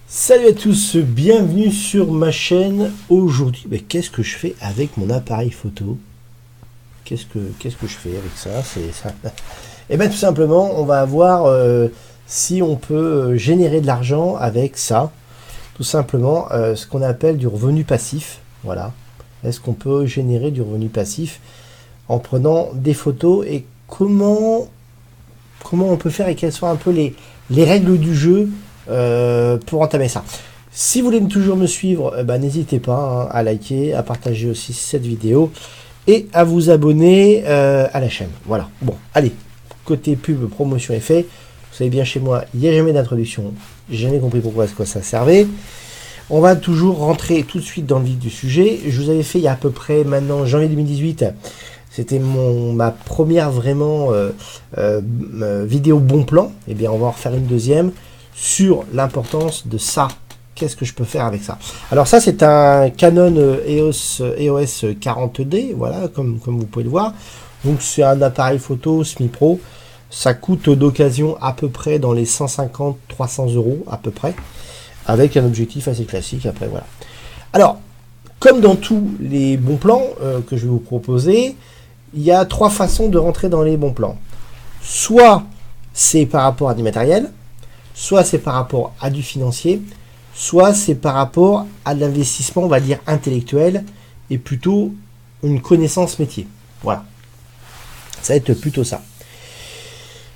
Salut à tous, bienvenue sur ma chaîne. Aujourd'hui, qu'est-ce que je fais avec mon appareil photo? Qu'est-ce que je fais avec ça? C'est ça. Et bien tout simplement, on va voir si on peut générer de l'argent avec ça. Tout simplement, ce qu'on appelle du revenu passif. Voilà. Est-ce qu'on peut générer du revenu passif en prenant des photos et comment on peut faire et quelles sont un peu les règles du jeu pour entamer ça. Si vous voulez toujours me suivre, n'hésitez pas à liker, à partager aussi cette vidéo et à vous abonner à la chaîne. Voilà. Bon, allez, côté pub, promotion est fait. Vous savez bien, chez moi, il n'y a jamais d'introduction. J'ai jamais compris pourquoi ça servait. On va toujours rentrer tout de suite dans le vif du sujet. Je vous avais fait il y a à peu près maintenant janvier 2018. C'était ma première vraiment vidéo bon plan. Et bien, on va en refaire une deuxième sur l'importance de ça. Qu'est-ce que je peux faire avec ça? Alors ça, c'est un Canon EOS 40D, voilà, comme vous pouvez le voir. Donc c'est un appareil photo semi-pro. Ça coûte d'occasion à peu près dans les 150-300 euros à peu près, avec un objectif assez classique après, voilà. Alors, comme dans tous les bons plans que je vais vous proposer, il y a trois façons de rentrer dans les bons plans. Soit c'est par rapport à du matériel, soit c'est par rapport à du financier, soit c'est par rapport à l'investissement, on va dire, intellectuel, et plutôt une connaissance métier. Voilà. Ça va être plutôt ça.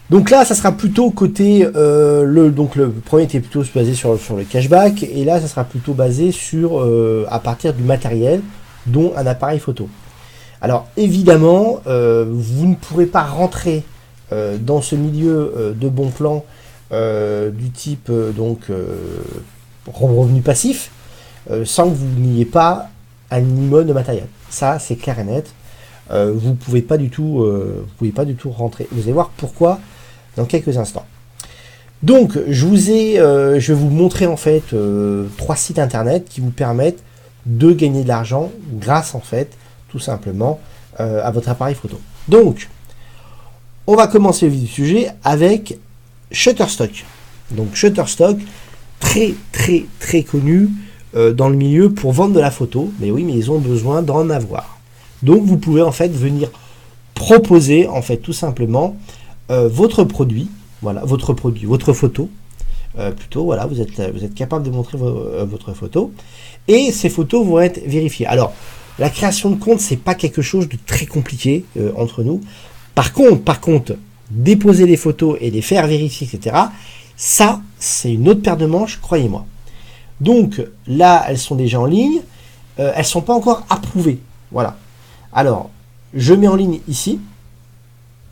Donc là, ça sera plutôt côté... donc le premier était plutôt basé sur le cashback, et là, ça sera plutôt basé sur à partir du matériel, dont un appareil photo. Alors, évidemment, vous ne pourrez pas rentrer dans ce milieu de bons plans du type revenu passif sans que vous n'ayez pas un minimum de matériel. Ça, c'est clair et net. Vous pouvez pas du tout rentrer. Vous allez voir pourquoi dans quelques instants. Donc, je vais vous montrer en fait trois sites internet qui vous permettent de gagner de l'argent grâce en fait tout simplement à votre appareil photo. Donc, on va commencer le vif du sujet avec Shutterstock. Donc Shutterstock, très connu dans le milieu pour vendre de la photo. Mais oui, mais ils ont besoin d'en avoir. Donc vous pouvez en fait venir proposer en fait tout simplement votre produit, voilà, votre photo. Plutôt, voilà, vous êtes capable de montrer votre photo. Et ces photos vont être vérifiées. Alors, la création de compte, c'est pas quelque chose de très compliqué entre nous. Par contre, déposer les photos et les faire vérifier, etc., ça, c'est une autre paire de manches, croyez-moi. Donc, là, elles sont déjà en ligne. Elles ne sont pas encore approuvées. Voilà. Alors, je mets en ligne ici.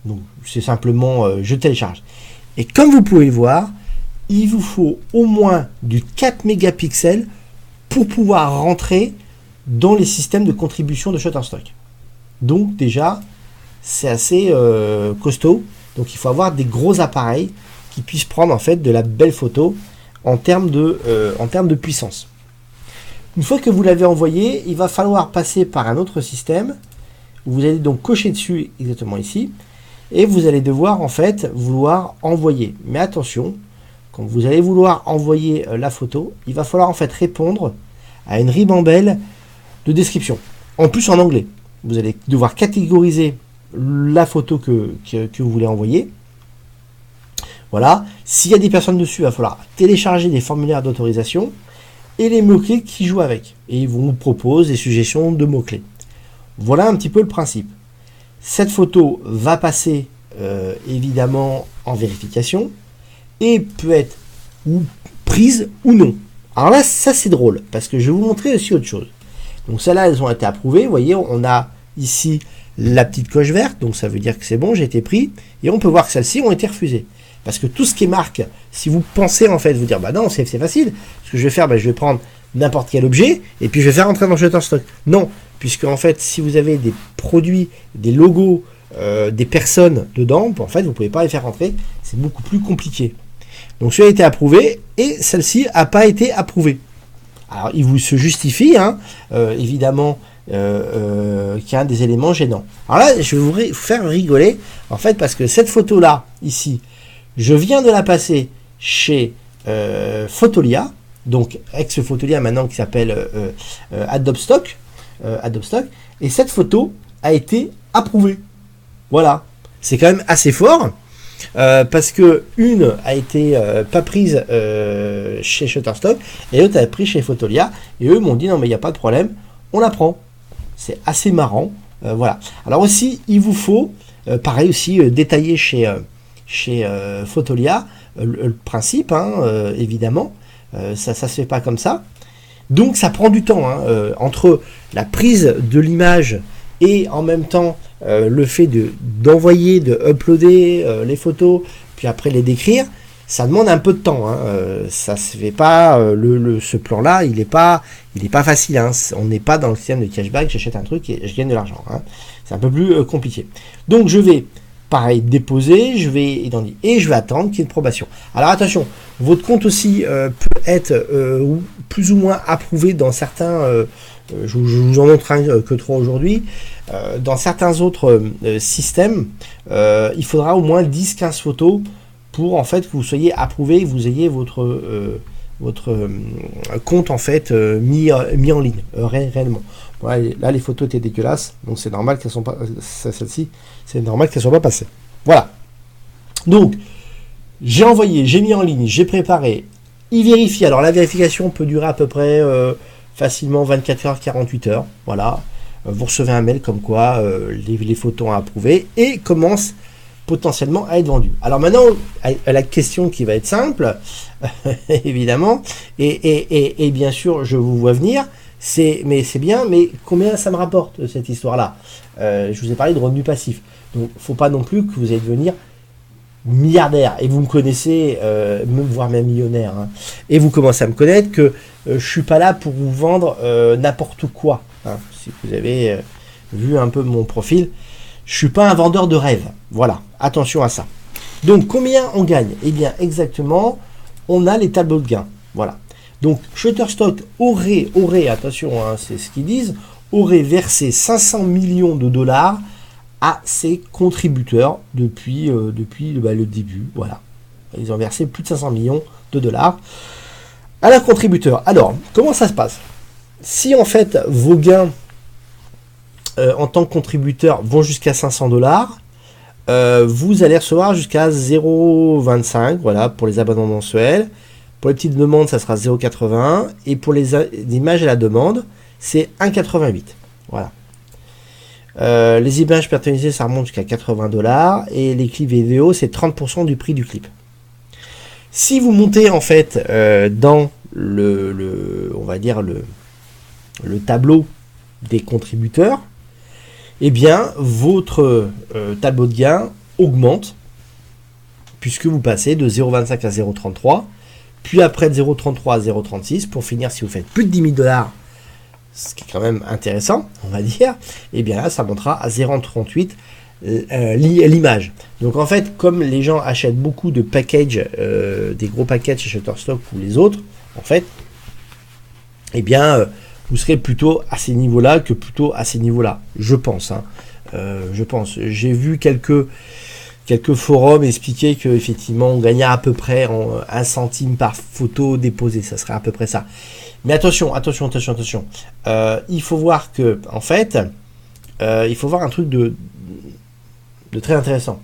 Donc, c'est simplement, je télécharge. Et comme vous pouvez le voir, il vous faut au moins du 4 mégapixels pour pouvoir rentrer dans les systèmes de contribution de Shutterstock. Donc, déjà, c'est assez costaud. Donc, il faut avoir des gros appareils qui puissent prendre en fait de la belle photo en termes de puissance. Une fois que vous l'avez envoyé, il va falloir passer par un autre système. Vous allez donc cocher dessus exactement ici. Et vous allez devoir en fait vouloir envoyer. Mais attention, quand vous allez vouloir envoyer la photo, il va falloir en fait répondre à une ribambelle de description. En plus en anglais. Vous allez devoir catégoriser la photo que vous voulez envoyer. Voilà. S'il y a des personnes dessus, il va falloir télécharger des formulaires d'autorisation et les mots-clés qui jouent avec. Et ils vous proposent des suggestions de mots-clés. Voilà un petit peu le principe. Cette photo va passer évidemment en vérification et peut être prise ou non. Alors là, ça c'est drôle parce que je vais vous montrer aussi autre chose. Donc celles-là, elles ont été approuvées. Vous voyez, on a ici la petite coche verte, donc ça veut dire que c'est bon, j'ai été pris. Et on peut voir que celles-ci ont été refusées. Parce que tout ce qui est marque, si vous pensez en fait vous dire, bah non, c'est facile, ce que je vais faire, je vais prendre n'importe quel objet, et puis je vais faire entrer dans Shutterstock. Non, puisque en fait, si vous avez des produits, des logos, des personnes dedans, en fait, vous ne pouvez pas les faire rentrer, c'est beaucoup plus compliqué. Donc celui-là a été approuvé, et celle-ci n'a pas été approuvée. Alors, il vous se justifie, évidemment, qu'il y a des éléments gênants. Alors là, je vais vous faire rigoler, en fait, parce que cette photo-là, ici, je viens de la passer chez Photolia, donc ex-Fotolia maintenant qui s'appelle Adobe Stock, et cette photo a été approuvée. Voilà, c'est quand même assez fort. Parce que une a été pas prise chez Shutterstock et l'autre a été prise chez Fotolia, et eux m'ont dit non mais il n'y a pas de problème, on la prend. C'est assez marrant. Voilà. Alors aussi il vous faut pareil aussi détailler chez Fotolia le principe, hein, évidemment, ça se fait pas comme ça, donc ça prend du temps, hein, entre la prise de l'image et en même temps le fait d'envoyer, de uploader les photos, puis après les décrire, ça demande un peu de temps, hein. Ça se fait pas, ce plan-là, il est pas facile, hein. On n'est pas dans le système de cashback, j'achète un truc et je gagne de l'argent, hein. C'est un peu plus compliqué. Donc je vais, pareil, déposer, je vais identifier et je vais attendre qu'il y ait une probation. Alors attention, votre compte aussi peut être plus ou moins approuvé dans certains... je vous en montre un que trois aujourd'hui. Dans certains autres systèmes, il faudra au moins 10-15 photos pour en fait que vous soyez approuvé, que vous ayez votre compte en fait mis en ligne réellement. Voilà, là les photos étaient dégueulasses, donc c'est normal qu'elles sont pas celle-ci, c'est normal qu'elles soient pas passées. Voilà. Donc j'ai envoyé, j'ai mis en ligne, j'ai préparé. Il vérifie. Alors la vérification peut durer à peu près facilement 24 heures, 48 heures. Voilà. Vous recevez un mail comme quoi les photos ont approuvé et commencent potentiellement à être vendues. Alors maintenant, la question qui va être simple, évidemment, et bien sûr, je vous vois venir, c'est bien, mais combien ça me rapporte cette histoire-là? Je vous ai parlé de revenus passifs. Donc, il ne faut pas non plus que vous allez devenir milliardaire, et vous me connaissez, voire même millionnaire, hein, et vous commencez à me connaître que je suis pas là pour vous vendre n'importe quoi, hein. Si vous avez vu un peu mon profil, je suis pas un vendeur de rêve, voilà, attention à ça. Donc combien on gagne? Eh bien exactement, on a les tableaux de gains, voilà. Donc Shutterstock aurait, attention, hein, c'est ce qu'ils disent, aurait versé 500 millions de dollars à ses contributeurs depuis le début. Voilà. Ils ont versé plus de 500 millions de dollars à leurs contributeurs. Alors, comment ça se passe? Si en fait vos gains en tant que contributeur vont jusqu'à 500 dollars, vous allez recevoir jusqu'à 0,25, voilà, pour les abonnements mensuels. Pour les petites demandes, ça sera 0,81. Et pour les images à la demande, c'est 1,88. Voilà. Les images personnalisées, ça remonte jusqu'à 80 dollars. Et les clips vidéo, c'est 30% du prix du clip. Si vous montez en fait dans on va dire le tableau des contributeurs, eh bien votre tableau de gain augmente puisque vous passez de 0,25 à 0,33, puis après de 0,33 à 0,36 pour finir, si vous faites plus de 10 000 dollars, ce qui est quand même intéressant, on va dire, et bien là ça montera à 0,38 l'image. Donc en fait, comme les gens achètent beaucoup de packages, des gros packages chez Shutterstock ou les autres, en fait, eh bien vous serez plutôt à ces niveaux-là que plutôt à ces niveaux-là, je pense, hein. Je pense. J'ai vu quelques forums expliquer que effectivement on gagnait à peu près 1 centime par photo déposée, ça serait à peu près ça. Mais attention. Il faut voir que, en fait, il faut voir un truc de très intéressant.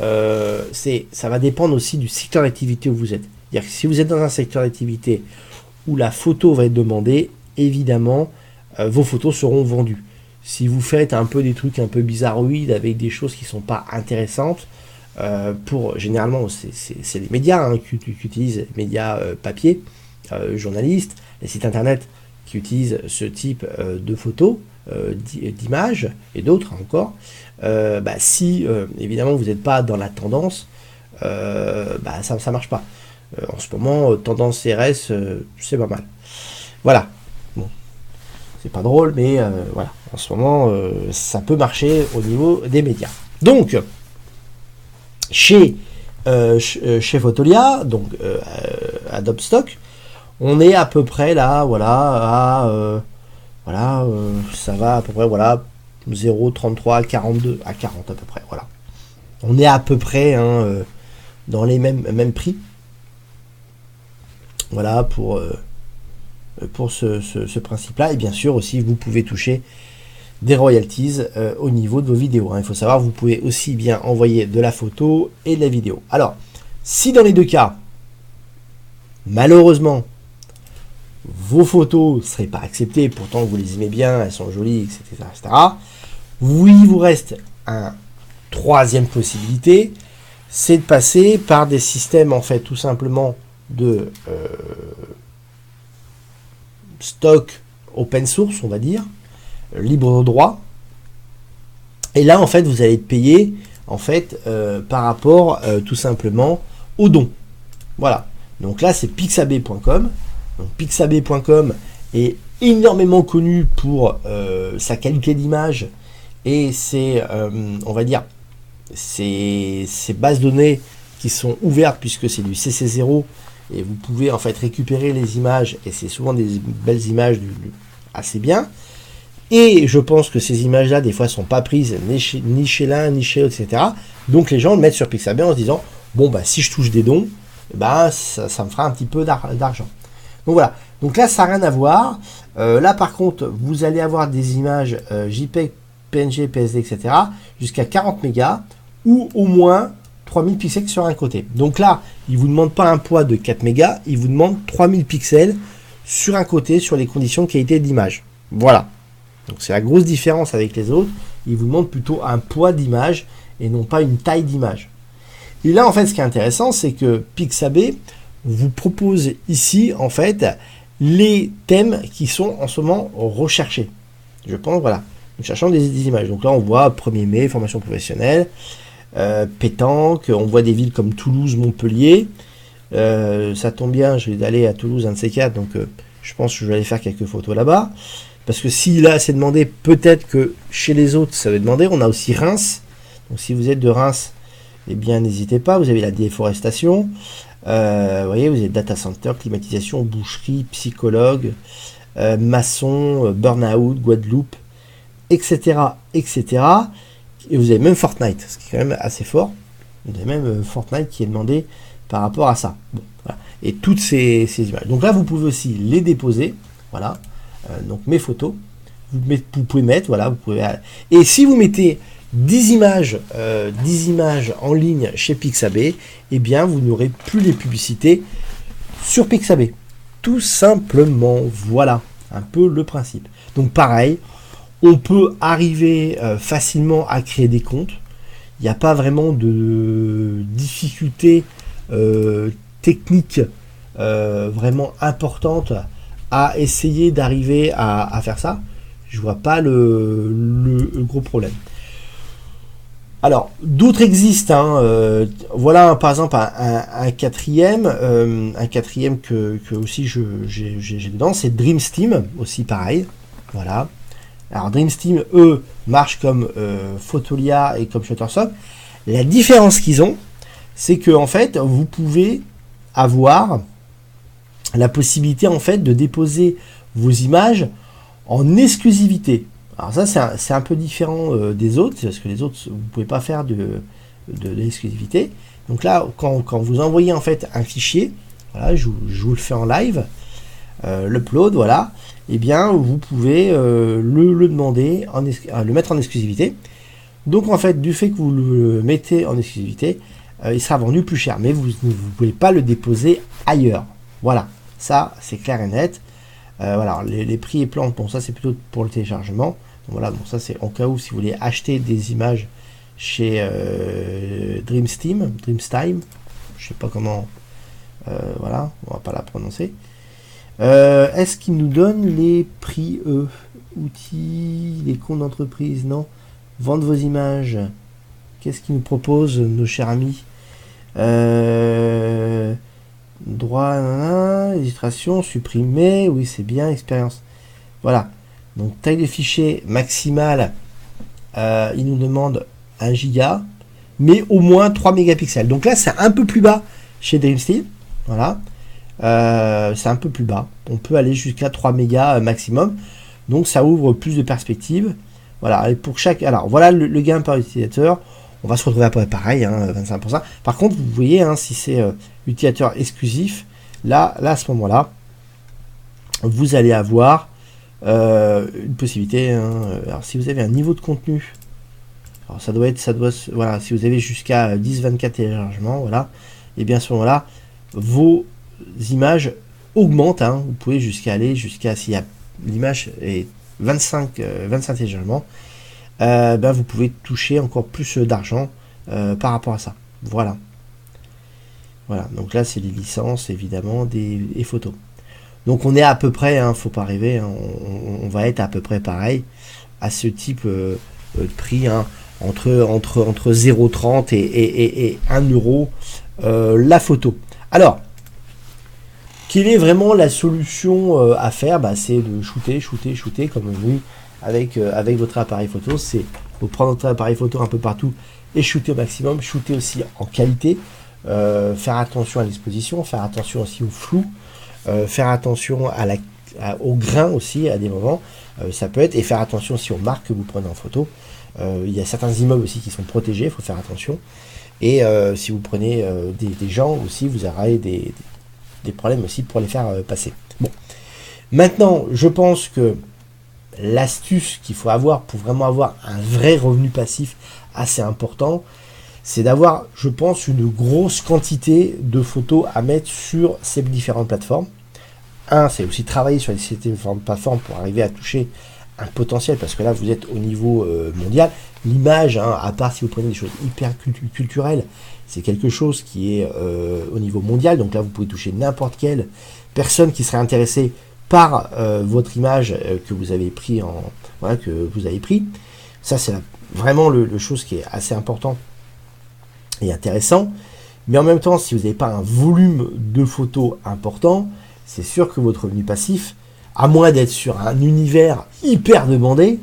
Ça va dépendre aussi du secteur d'activité où vous êtes. C'est-à-dire que si vous êtes dans un secteur d'activité où la photo va être demandée, évidemment, vos photos seront vendues. Si vous faites un peu des trucs un peu bizarroïdes avec des choses qui ne sont pas intéressantes, généralement, c'est les médias hein, qui utilisent les médias papier, journalistes, les sites internet qui utilisent ce type de photos, d'images et d'autres encore. Si évidemment vous n'êtes pas dans la tendance, ça ne marche pas. En ce moment, tendance CRS, c'est pas mal. Voilà. Bon, c'est pas drôle, mais voilà. En ce moment, ça peut marcher au niveau des médias. Donc, chez Fotolia, donc Adobe Stock, on est à peu près là, voilà, ça va à peu près, voilà, 0,33 à 42 à 40 à peu près, voilà. On est à peu près dans les mêmes prix. Voilà pour pour ce principe-là. Et bien sûr aussi, vous pouvez toucher des royalties au niveau de vos vidéos. Il faut savoir, vous pouvez aussi bien envoyer de la photo et de la vidéo. Alors, si dans les deux cas, malheureusement, vos photos ne seraient pas acceptées, pourtant vous les aimez bien, elles sont jolies, etc. Oui, il vous reste une troisième possibilité, c'est de passer par des systèmes, en fait, tout simplement de stock open source, on va dire, libre de droit. Et là, en fait, vous allez être payé, en fait, par rapport, tout simplement, aux dons. Voilà. Donc là, c'est pixabay.com. Donc pixabay.com est énormément connu pour sa qualité d'image et ses, on va dire, ses bases de données qui sont ouvertes puisque c'est du CC0 et vous pouvez en fait récupérer les images et c'est souvent des belles images assez bien. Et je pense que ces images-là, des fois, sont pas prises ni chez l'un, ni chez l'autre, etc. Donc les gens le mettent sur Pixabay en se disant, bon, bah, si je touche des dons, bah, ça me fera un petit peu d'argent. Donc voilà, donc là ça n'a rien à voir. Là par contre, vous allez avoir des images JPEG, PNG, PSD, etc. jusqu'à 40 mégas ou au moins 3000 pixels sur un côté. Donc là, il ne vous demande pas un poids de 4 mégas, il vous demande 3000 pixels sur un côté sur les conditions de qualité d'image. Voilà. Donc c'est la grosse différence avec les autres. Il vous demande plutôt un poids d'image et non pas une taille d'image. Et là en fait ce qui est intéressant, c'est que Pixabay vous propose ici en fait les thèmes qui sont en ce moment recherchés. Je pense, voilà, nous cherchons des images. Donc là on voit 1er mai, formation professionnelle, pétanque, on voit des villes comme Toulouse, Montpellier. Ça tombe bien, je vais aller à Toulouse, un de ces quatre, donc je pense que je vais aller faire quelques photos là-bas. Parce que si là c'est demandé, peut-être que chez les autres ça va être demandé. On a aussi Reims. Donc si vous êtes de Reims, eh bien n'hésitez pas, vous avez la déforestation. Vous voyez, vous avez data center, climatisation, boucherie, psychologue, maçon, burn-out, Guadeloupe, etc., etc. Et vous avez même Fortnite, ce qui est quand même assez fort. Vous avez même Fortnite qui est demandé par rapport à ça. Bon, voilà. Et toutes ces images. Donc là, vous pouvez aussi les déposer. Voilà. Donc mes photos. Vous pouvez mettre, voilà, vous pouvez. Et si vous mettez 10 images en ligne chez Pixabay, eh bien vous n'aurez plus les publicités sur Pixabay. Tout simplement, voilà un peu le principe. Donc pareil, on peut arriver facilement à créer des comptes. Il n'y a pas vraiment de difficulté technique vraiment importante à essayer d'arriver à faire ça. Je vois pas le gros problème. Alors, d'autres existent. Voilà, par exemple, un quatrième que aussi j'ai dedans, c'est DreamSteam, aussi pareil. Voilà. Alors, DreamSteam, eux, marchent comme Photolia et comme Shutterstock. La différence qu'ils ont, c'est que en fait, vous pouvez avoir la possibilité en fait de déposer vos images en exclusivité. Alors ça c'est un peu différent des autres, parce que les autres vous pouvez pas faire de l'exclusivité. Donc là quand vous envoyez en fait un fichier, voilà, je vous le fais en live, l'upload, voilà, et bien vous pouvez le demander, le mettre en exclusivité. Donc en fait du fait que vous le mettez en exclusivité, il sera vendu plus cher, mais vous ne pouvez pas le déposer ailleurs. Voilà, ça c'est clair et net. Voilà, les prix et plans, bon ça c'est plutôt pour le téléchargement. Voilà, bon ça c'est en cas où si vous voulez acheter des images chez DreamSteam, je sais pas comment, voilà, on va pas la prononcer. Est-ce qu'ils nous donnent les prix outils, les comptes d'entreprise? Non. Vendre vos images. Qu'est-ce qu'ils nous proposent nos chers amis? Droit, illustration, supprimer, oui c'est bien, expérience. Voilà. Donc taille de fichier maximale, il nous demande 1 giga, mais au moins 3 mégapixels. Donc là c'est un peu plus bas chez DreamSteam. Voilà. C'est un peu plus bas. On peut aller jusqu'à 3 mégas maximum. Donc ça ouvre plus de perspectives. Voilà. Et pour chaque. Alors voilà le gain par utilisateur. On va se retrouver à peu près pareil, hein, 25%. Par contre, vous voyez, hein, si c'est utilisateur exclusif, là à ce moment-là, vous allez avoir une possibilité, hein. Alors si vous avez un niveau de contenu, alors voilà, si vous avez jusqu'à 10-24 téléchargements, voilà, et bien à ce moment-là, vos images augmentent, hein. Vous pouvez aller jusqu'à, si l'image est 25 téléchargements, ben vous pouvez toucher encore plus d'argent par rapport à ça. Voilà. Voilà, donc là c'est les licences évidemment des photos. Donc on est à peu près, hein, faut pas rêver, hein, on va être à peu près pareil à ce type de prix, hein, entre 0,30 et 1 euro la photo. Alors, quelle est vraiment la solution à faire? Bah, c'est de shooter comme vous avec votre appareil photo. C'est vous prendre votre appareil photo un peu partout et shooter au maximum, shooter aussi en qualité, faire attention à l'exposition, faire attention aussi au flou, faire attention au grain aussi à des moments, ça peut être, et faire attention aussi aux marques que vous prenez en photo. Il y a certains immeubles aussi qui sont protégés, il faut faire attention. Et si vous prenez des gens aussi, vous aurez des problèmes aussi pour les faire passer. Bon, maintenant, je pense que l'astuce qu'il faut avoir pour vraiment avoir un vrai revenu passif assez important, c'est d'avoir, je pense, une grosse quantité de photos à mettre sur ces différentes plateformes. C'est aussi travailler sur ces différentes plateformes pour arriver à toucher un potentiel, parce que là, vous êtes au niveau mondial. L'image, hein, à part si vous prenez des choses hyper culturelles, c'est quelque chose qui est au niveau mondial. Donc là, vous pouvez toucher n'importe quelle personne qui serait intéressée par votre image que vous avez pris Ça, c'est vraiment le chose qui est assez important et intéressant. Mais en même temps, si vous n'avez pas un volume de photos important, c'est sûr que votre revenu passif, à moins d'être sur un univers hyper demandé,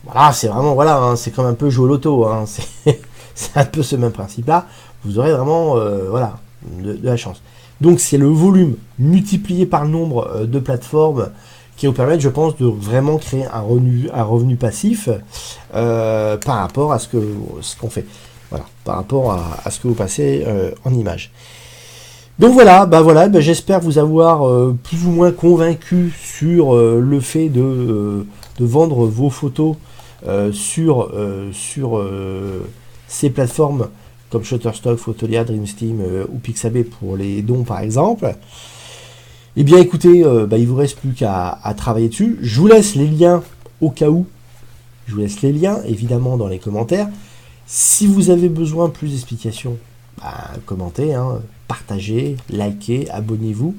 voilà, c'est vraiment, voilà, hein, c'est comme un peu jouer au loto, hein, c'est un peu ce même principe-là. Vous aurez vraiment, voilà, de la chance. Donc c'est le volume multiplié par le nombre de plateformes qui vous permettent, je pense, de vraiment créer un revenu passif par rapport à ce qu'on fait. Voilà, par rapport à ce que vous passez en image. Donc voilà, j'espère vous avoir plus ou moins convaincu sur le fait de vendre vos photos sur ces plateformes comme Shutterstock, Fotolia, Dreamsteam ou Pixabay pour les dons par exemple. Eh bien écoutez, il vous reste plus qu'à travailler dessus. Je vous laisse les liens au cas où. Je vous laisse les liens évidemment dans les commentaires. Si vous avez besoin de plus d'explications, commentez, hein, partagez, likez, abonnez-vous.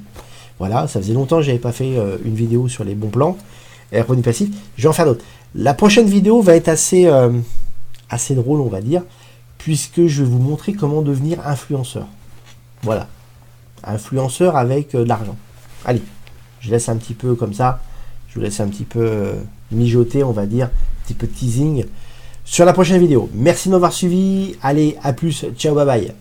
Voilà, ça faisait longtemps que j'avais pas fait une vidéo sur les bons plans et revenu passif. Je vais en faire d'autres. La prochaine vidéo va être assez drôle, on va dire, puisque je vais vous montrer comment devenir influenceur. Voilà, influenceur avec de l'argent. Allez, je laisse un petit peu comme ça, je vous laisse un petit peu mijoter, on va dire, un petit peu de teasing sur la prochaine vidéo. Merci de m'avoir suivi, allez, à plus, ciao, bye bye.